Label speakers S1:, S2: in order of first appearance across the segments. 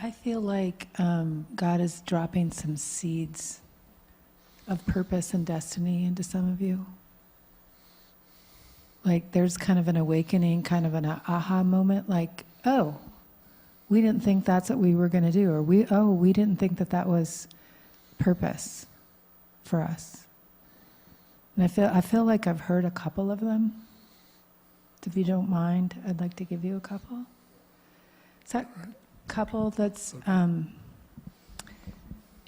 S1: I feel like God is dropping some seeds of purpose and destiny into some of you. Like there's kind of an awakening, kind of an aha moment, like, oh, we didn't think that's what we were going to do, or we didn't think that that was purpose for us. And I feel like I've heard a couple of them. If you don't mind, I'd like to give you a couple. Is that couple that's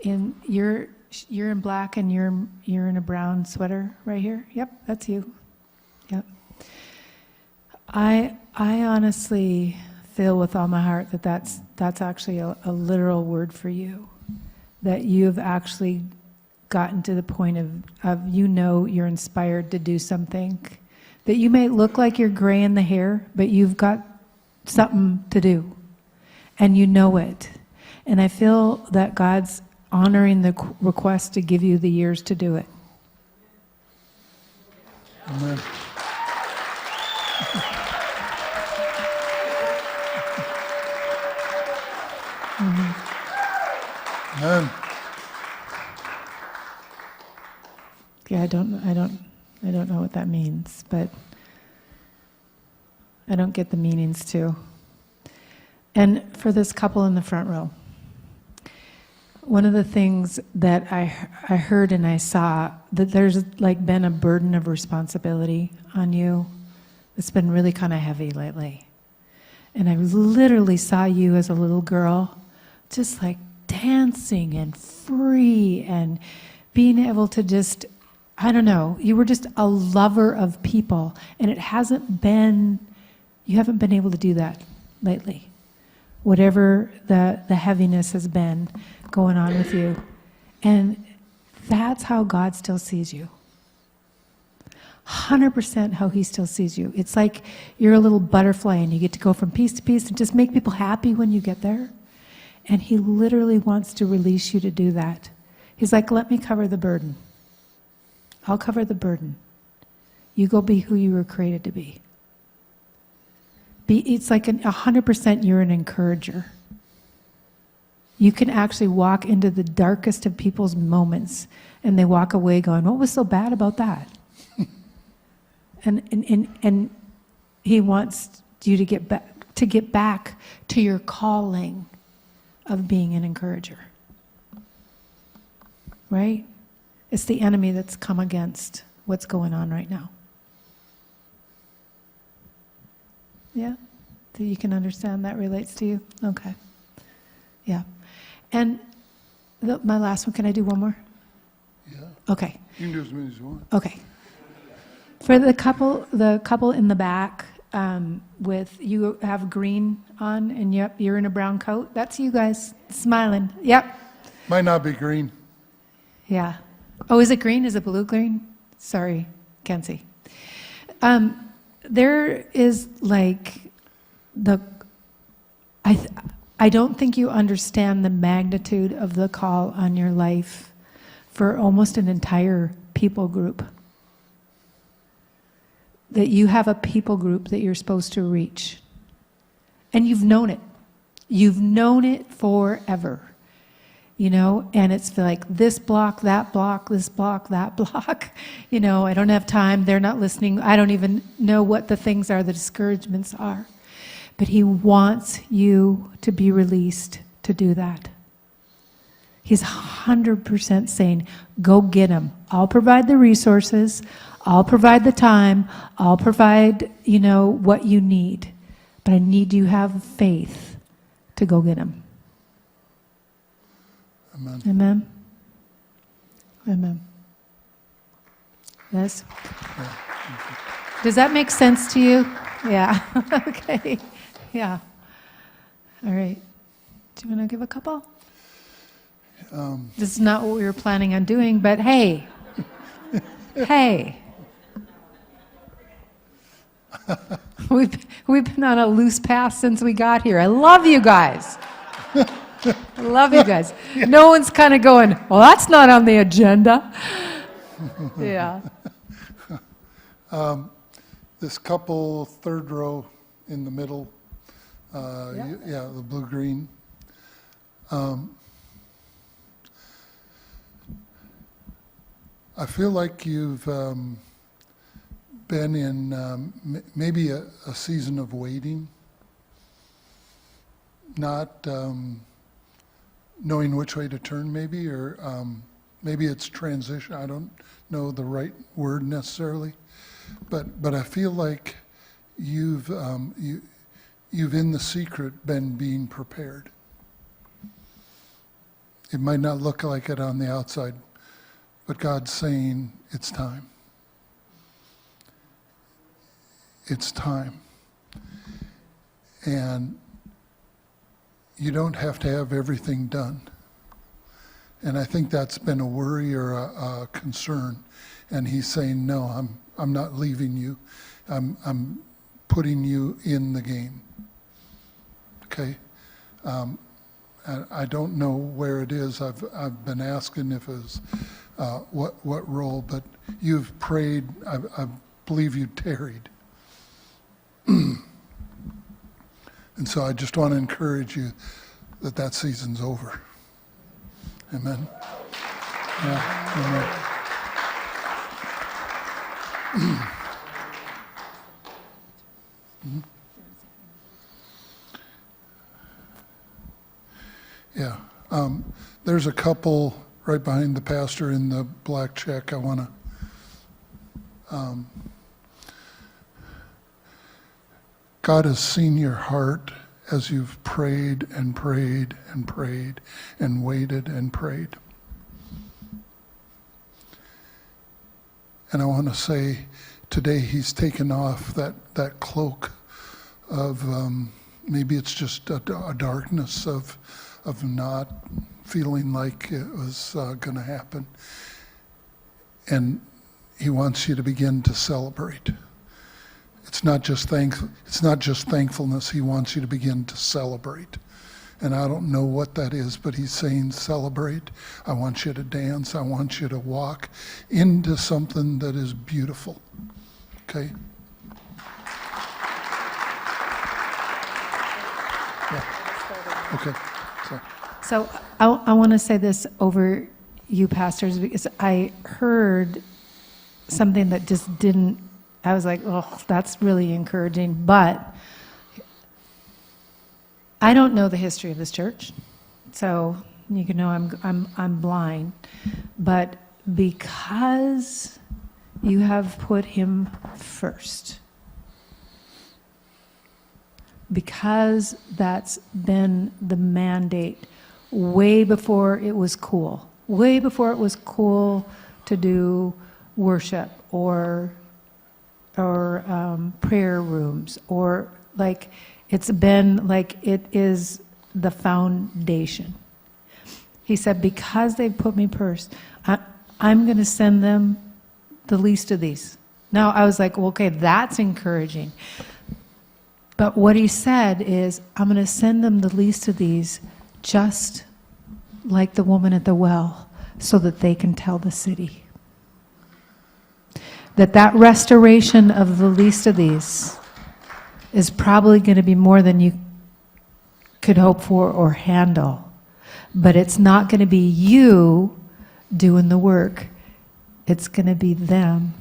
S1: in you're in black and you're in a brown sweater right here? Yep, that's you. Yep. I honestly feel with all my heart that that's actually a literal word for you. That you've actually gotten to the point of you're inspired to do something. That you may look like you're gray in the hair, but you've got something to do. And you know it. And I feel that God's honoring the request to give you the years to do it.
S2: Amen.
S1: Mm-hmm.
S2: Amen.
S1: Yeah, I don't know what that means, but I don't get the meanings too. And for this couple in the front row, one of the things that I heard and I saw, that there's like been a burden of responsibility on you that's been really kind of heavy lately. And I literally saw you as a little girl just like dancing and free and being able to just, I don't know, you were just a lover of people, and you haven't been able to do that lately. Whatever the heaviness has been going on with you. And that's how God still sees you. 100% how he still sees you. It's like you're a little butterfly and you get to go from piece to piece and just make people happy when you get there. And he literally wants to release you to do that. He's like, let me cover the burden. I'll cover the burden. You go be who you were created to be. It's like 100% you're an encourager. You can actually walk into the darkest of people's moments and they walk away going, what was so bad about that? and he wants you to get back to your calling of being an encourager. Right? It's the enemy that's come against what's going on right now. Yeah? So you can understand that relates to you? Okay. Yeah. And my last one, can I do one more?
S2: Yeah.
S1: Okay.
S2: You can do as many as you want.
S1: Okay. For the couple in the back, with you have green on, and yep, you're in a brown coat. That's you guys smiling. Yep.
S2: Might not be green.
S1: Yeah. Oh, is it green? Is it blue green? Sorry, can't see. There is like I don't think you understand the magnitude of the call on your life for almost an entire people group. That you have a people group that you're supposed to reach. And you've known it. You've known it forever. You know, and it's like this block, that block, this block, that block. You know, I don't have time. They're not listening. I don't even know what the things are, the discouragements are. But he wants you to be released to do that. He's 100% saying, go get them. I'll provide the resources. I'll provide the time. I'll provide, what you need. But I need you to have faith to go get them.
S2: Amen.
S1: Amen. Amen. Yes?
S2: Yeah.
S1: Does that make sense to you? Yeah. Okay. Yeah. All right. Do you want to give a couple? This is not what we were planning on doing, but hey. Hey. We've been on a loose path since we got here. I love you guys. I love you guys. No one's kind of going, well, that's not on the agenda. Yeah.
S2: This couple, third row in the middle,
S1: Yeah.
S2: the blue-green. I feel like you've been in maybe a season of waiting, not knowing which way to turn maybe, or maybe it's transition. I don't know the right word necessarily, but I feel like you've in the secret been being prepared. It might not look like it on the outside, but God's saying it's time. It's time. And you don't have to have everything done. And I think that's been a worry or a concern. And he's saying, no, I'm not leaving you. I'm putting you in the game. Okay? I don't know where it is. I've been asking if it was what role, but you've prayed. I believe you tarried. And so I just want to encourage you that season's over. Amen. Yeah, amen. Yeah. There's a couple right behind the pastor in the black check. I want to. God has seen your heart as you've prayed and prayed and prayed and waited and prayed. And I want to say today he's taken off that cloak of maybe it's just a darkness of not feeling like it was going to happen. And he wants you to begin to celebrate. It's not just thankfulness. He wants you to begin to celebrate. And I don't know what that is, but he's saying celebrate. I want you to dance. I want you to walk into something that is beautiful. Okay? Yeah. Okay.
S1: So I want to say this over you pastors, because I heard something that just didn't, I was like, oh, that's really encouraging. But I don't know the history of this church, so you can know I'm blind. But because you have put him first, because that's been the mandate way before it was cool, to do worship or prayer rooms, or like it's been like it is the foundation. He said, because they've put me first, I'm going to send them the least of these. Now I was like, well, okay, that's encouraging. But what he said is, I'm going to send them the least of these, just like the woman at the well, so that they can tell the city. That restoration of the least of these is probably going to be more than you could hope for or handle. But it's not going to be you doing the work. It's going to be them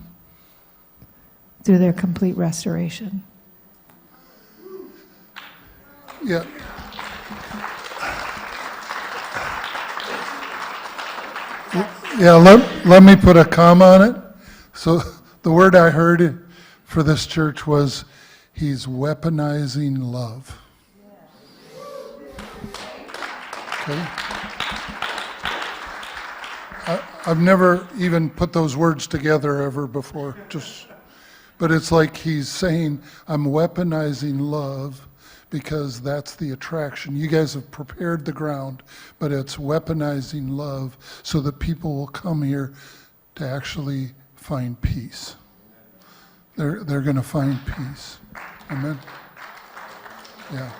S1: through their complete restoration.
S2: Yeah. Yeah, let me put a comma on it. So the word I heard for this church was, he's weaponizing love. Okay? I've never even put those words together ever before. But it's like he's saying, I'm weaponizing love, because that's the attraction. You guys have prepared the ground, but it's weaponizing love so that people will come here to actually find peace. They're going to find peace. Amen? Yeah.